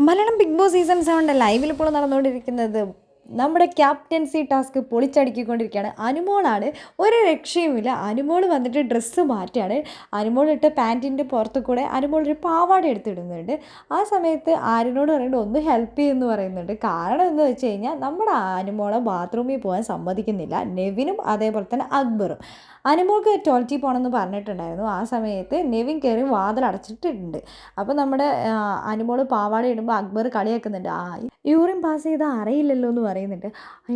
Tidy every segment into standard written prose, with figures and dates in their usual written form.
Malayalam big boss season 7 ലൈവിൽ ഇപ്പോൾ നടന്നുകൊണ്ടിരിക്കുന്നത് നമ്മുടെ ക്യാപ്റ്റൻസി ടാസ്ക് പൊളിച്ചടുക്കിക്കൊണ്ടിരിക്കുകയാണ്. അനുമോളാണ്. ഒരു രക്ഷയുമില്ല. അനുമോൾ വന്നിട്ട് ഡ്രസ്സ് മാറ്റുകയാണ്. അനുമോൾ ഇട്ട് പാൻറ്റിൻ്റെ പുറത്ത് കൂടെ അനുമോൾ ഒരു പാവാട എടുത്തിടുന്നുണ്ട്. ആ സമയത്ത് ആര്യനോട് പറയുന്നുണ്ട് ഒന്ന് ഹെൽപ്പ് ചെയ്യുമെന്ന് പറയുന്നുണ്ട്. കാരണം എന്ന് വെച്ച് കഴിഞ്ഞാൽ നമ്മുടെ അനുമോളെ ബാത്റൂമിൽ പോകാൻ സമ്മതിക്കുന്നില്ല. നെവിനും അതേപോലെ തന്നെ അക്ബറും. അനുമോൾക്ക് ടോയ്ലറ്റിൽ പോകണമെന്ന് പറഞ്ഞിട്ടുണ്ടായിരുന്നു. ആ സമയത്ത് നെവിൻ കയറി വാതിൽ അടച്ചിട്ടിട്ടുണ്ട്. അപ്പോൾ നമ്മുടെ അനുമോൾ പാവാട ഇടുമ്പോൾ അക്ബർ കളിയാക്കുന്നുണ്ട്. യൂറിൻ പാസ് ചെയ്താൽ അറിയില്ലല്ലോ എന്ന് പറയുന്നുണ്ട്.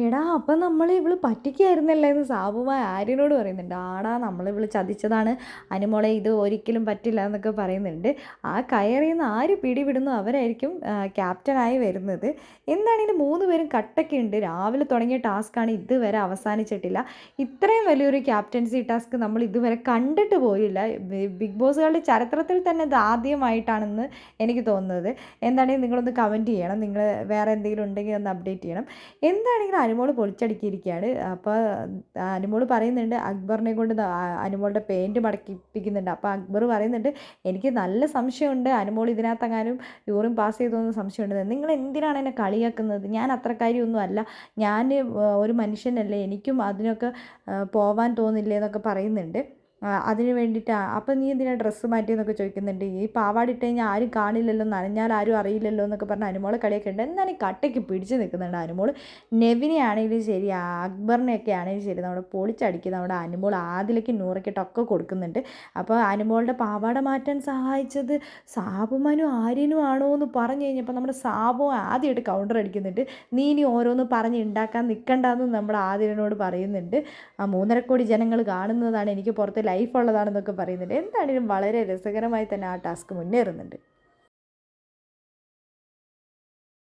എടാ അപ്പം ഇവള് പറ്റിക്കായിരുന്നല്ലേ എന്ന് സാബുമായി ആര്യനോട് പറയുന്നുണ്ട്. ആടാ ഇവള് ചതിച്ചതാണ് അനുമോളെ, ഇത് ഒരിക്കലും പറ്റില്ല എന്നൊക്കെ പറയുന്നുണ്ട്. ആ കയറിയെന്ന് ആര് പിടിവിടുന്നു അവരായിരിക്കും ക്യാപ്റ്റനായി വരുന്നത്. എന്താണെങ്കിലും 3 പേരും കട്ടൊക്കെയുണ്ട്. രാവിലെ തുടങ്ങിയ ടാസ്ക്കാണ് ഇതുവരെ അവസാനിച്ചിട്ടില്ല. ഇത്രയും വലിയൊരു ക്യാപ്റ്റൻസി ടാസ്ക് നമ്മൾ ഇതുവരെ കണ്ടിട്ട് പോയില്ല. ബിഗ് ബോസുകളുടെ ചരിത്രത്തിൽ തന്നെ ഇത് ആദ്യമായിട്ടാണെന്ന് എനിക്ക് തോന്നുന്നത്. എന്താണെങ്കിലും നിങ്ങളൊന്ന് കമൻറ്റ് ചെയ്യണം. നിങ്ങൾ വേറെ എന്തെങ്കിലും ഉണ്ടെങ്കിൽ ഒന്ന് അപ്ഡേറ്റ് ചെയ്യണം. എന്താണെങ്കിലും അനുമോൾ പൊളിച്ചടുക്കിയിരിക്കുകയാണ്. അപ്പോൾ അനുമോൾ പറയുന്നുണ്ട് അക്ബറിനെ കൊണ്ട് അനുമോളുടെ പെയിൻറ്റ് മടക്കിപ്പിക്കുന്നുണ്ട്. അപ്പോൾ അക്ബർ പറയുന്നുണ്ട് എനിക്ക് നല്ല സംശയമുണ്ട് അനുമോൾ ഇതിനകത്തെങ്ങാനും യൂറിൻ പാസ് ചെയ്തോന്ന് സംശയമുണ്ട്. നിങ്ങൾ എന്തിനാണ് എന്നെ കളിയാക്കുന്നത്? ഞാൻ അത്രക്കാരിയൊന്നും അല്ല. ഞാൻ ഒരു മനുഷ്യനല്ലേ, എനിക്കും അതിനൊക്കെ പോവാൻ തോന്നില്ലേ എന്നൊക്കെ പറയുന്നുണ്ട്. അതിന് വേണ്ടിയിട്ടാണ്. അപ്പം നീ എന്തിനാണ് ഡ്രസ്സ് മാറ്റിയെന്നൊക്കെ ചോദിക്കുന്നുണ്ട്. ഈ പാവാട ഇട്ട് കഴിഞ്ഞാൽ ആരും കാണില്ലല്ലോ, നനഞ്ഞാൽ ആരും അറിയില്ലല്ലോ എന്നൊക്കെ പറഞ്ഞ് അനുമോളെ കളിയൊക്കെ ഉണ്ട്. എന്നാലും കട്ടയ്ക്ക് പിടിച്ച് നിൽക്കുന്നുണ്ട് അനുമോൾ. നെവിനെ ആണെങ്കിലും ശരി, അക്ബറിനെയൊക്കെ ആണെങ്കിലും ശരി, നമ്മുടെ പൊളിച്ചടിക്കുന്ന നമ്മുടെ അനുമോൾ ആദിലേക്ക് നൂറയ്ക്കിട്ടൊക്കെ കൊടുക്കുന്നുണ്ട്. അപ്പോൾ അനുമോളുടെ പാവാട മാറ്റാൻ സഹായിച്ചത് സാബുമനു ആര്യനും ആണോ എന്ന് പറഞ്ഞു കഴിഞ്ഞപ്പോൾ നമ്മുടെ സാബു ആദ്യമായിട്ട് കൗണ്ടർ അടിക്കുന്നുണ്ട്. നീ ഇനി ഓരോന്ന് പറഞ്ഞ് ഉണ്ടാക്കാൻ നിൽക്കണ്ടെന്ന് നമ്മുടെ ആര്യനോട് പറയുന്നുണ്ട്. 3.5 കോടി ജനങ്ങൾ കാണുന്നതാണ്, എനിക്ക് പുറത്ത് ലൈഫ് ഉള്ളതാണെന്നൊക്കെ പറയുന്നുണ്ട്. എന്താണെങ്കിലും വളരെ രസകരമായി തന്നെ ആ ടാസ്ക് മുന്നേറുന്നുണ്ട്.